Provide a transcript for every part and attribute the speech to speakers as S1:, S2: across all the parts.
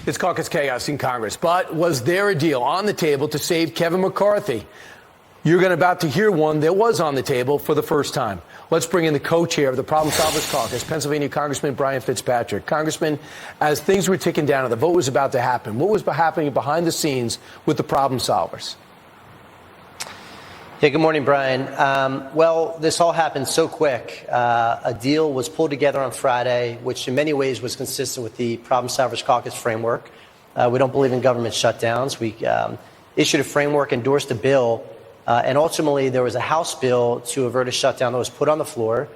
S1: It's caucus chaos in Congress. But was there a deal on the table to save Kevin McCarthy? You're about to hear one that was on the table for the first time. Let's bring in the co-chair of the Problem Solvers Caucus, Pennsylvania Congressman Brian Fitzpatrick. Congressman, as things were ticking down and the vote was about to happen, what was happening behind the scenes with the Problem Solvers?
S2: Hey, good morning, Brian. Well, this all happened so quick. A deal was pulled together on Friday, which in many ways was consistent with the Problem Solvers Caucus framework. We don't believe in government shutdowns. We issued a framework, endorsed a bill, and ultimately there was a House bill to avert a shutdown that was put on the floor.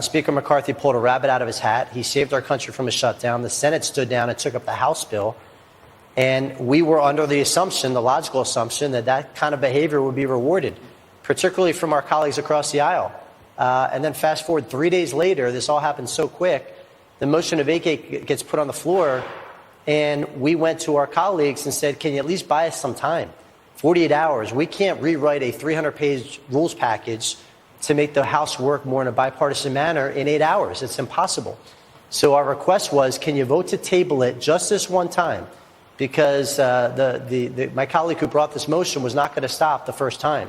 S2: Speaker McCarthy pulled a rabbit out of his hat. He saved our country from a shutdown. The Senate stood down and took up the House bill. And we were under the assumption, the logical assumption, that that kind of behavior would be rewarded, particularly from our colleagues across the aisle. And then fast forward 3 days later, this all happened so quick, the motion to vacate gets put on the floor, and we went to our colleagues and said, can you at least buy us some time? 48 hours. We can't rewrite a 300-page rules package to make the House work more in a bipartisan manner in 8 hours. It's impossible. So our request was, can you vote to table it just this one time? Because my colleague who brought this motion was not going to stop the first time.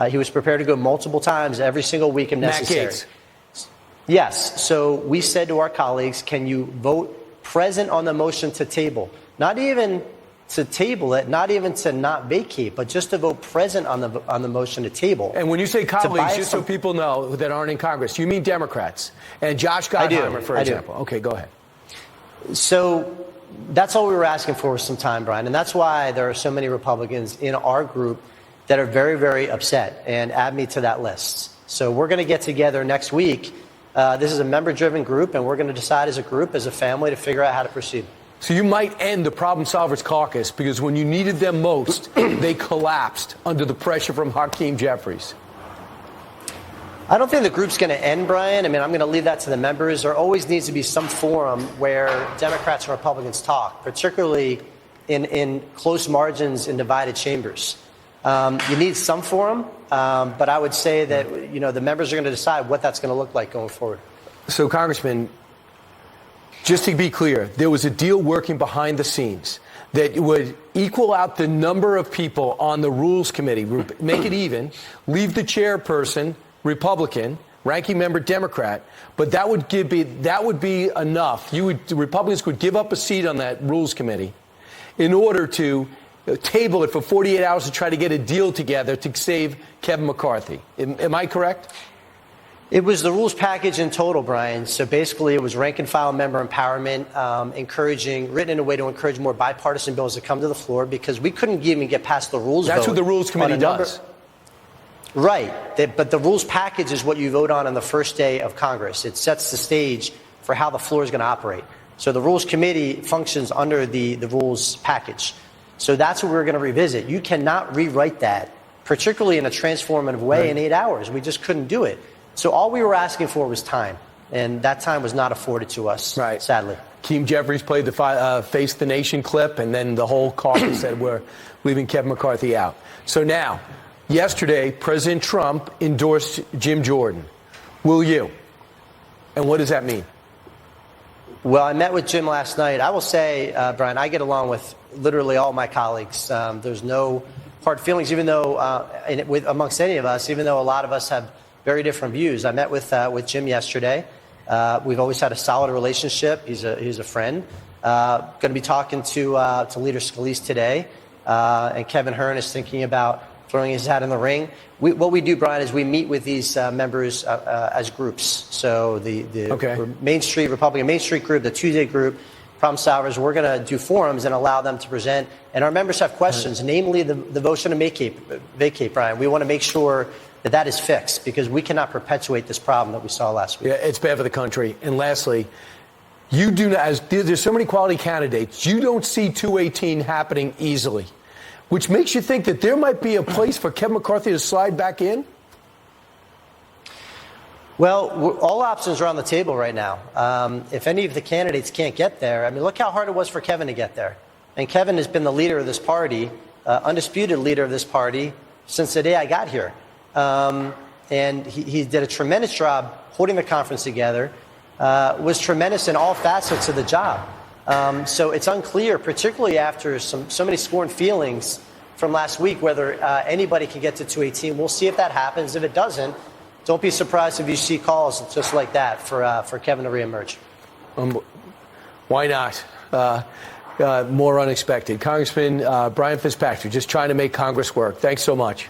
S2: He was prepared to go multiple times every single week if necessary. Yes. So we said to our colleagues, can you vote present on the motion to table? Not even to table it, not even to not vacate, but just to vote present on the motion to table.
S1: And when you say colleagues, just so people know that aren't in Congress, you mean Democrats and Josh Gottheimer, for example. Okay, go ahead.
S2: So that's all we were asking for was some time, Brian. And that's why there are so many Republicans in our group that are very, very upset and add me to that list. So we're going to get together next week. This is a member-driven group, and we're going to decide as a group, as a family, to figure out how to proceed.
S1: So you might end the Problem Solvers Caucus because when you needed them most, they collapsed under the pressure from Hakeem Jeffries.
S2: I don't think the group's going to end, Brian. I mean, I'm going to leave that to the members. There always needs to be some forum where Democrats and Republicans talk, particularly in close margins in divided chambers. You need some forum, but I would say that, the members are going to decide what that's going to look like going forward.
S1: So, Congressman, just to be clear, there was a deal working behind the scenes that would equal out the number of people on the Rules Committee, make it even, leave the chairperson Republican, ranking member Democrat, but that would be enough. The Republicans could give up a seat on that Rules Committee in order to table it for 48 hours to try to get a deal together to save Kevin McCarthy. Am I correct?
S2: It was the rules package in total, Brian. So basically it was rank and file member empowerment, written in a way to encourage more bipartisan bills to come to the floor because we couldn't even get past the rules vote.
S1: That's what the Rules Committee does.
S2: Right. But the rules package is what you vote on the first day of Congress. It sets the stage for how the floor is going to operate. So the Rules Committee functions under the rules package. So that's what we're going to revisit. You cannot rewrite that, particularly in a transformative way, in 8 hours. We just couldn't do it. So all we were asking for was time, and that time was not afforded to us, sadly.
S1: Hakeem Jeffries played the Face the Nation clip, and then the whole caucus said we're leaving Kevin McCarthy out. So now, yesterday, President Trump endorsed Jim Jordan. Will you? And what does that mean?
S2: Well, I met with Jim last night. I will say, Brian, I get along with literally all my colleagues. There's no hard feelings, even though amongst any of us, even though a lot of us have very different views. I met with Jim yesterday. We've always had a solid relationship. He's a friend. Going to be talking to Leader Scalise today, and Kevin Hearn is thinking about throwing his hat in the ring. What we do, Brian, is we meet with these members as groups. So the Republican Main Street group, the Tuesday group, Problem Solvers, we're going to do forums and allow them to present. And our members have questions, namely the motion to vacate, Brian. We want to make sure that is fixed because we cannot perpetuate this problem that we saw last week.
S1: Yeah, it's bad for the country. And lastly, you do not, as there's so many quality candidates, you don't see 218 happening easily, which makes you think that there might be a place for Kevin McCarthy to slide back in?
S2: Well, all options are on the table right now. If any of the candidates can't get there, I mean, look how hard it was for Kevin to get there. And Kevin has been the leader of this party, undisputed leader of this party, since the day I got here. And he did a tremendous job holding the conference together, was tremendous in all facets of the job. So it's unclear, particularly after so many scorned feelings from last week, whether anybody can get to 218. We'll see if that happens. If it doesn't, don't be surprised if you see calls just like that for Kevin to reemerge.
S1: Why not? More unexpected. Congressman Brian Fitzpatrick, just trying to make Congress work. Thanks so much.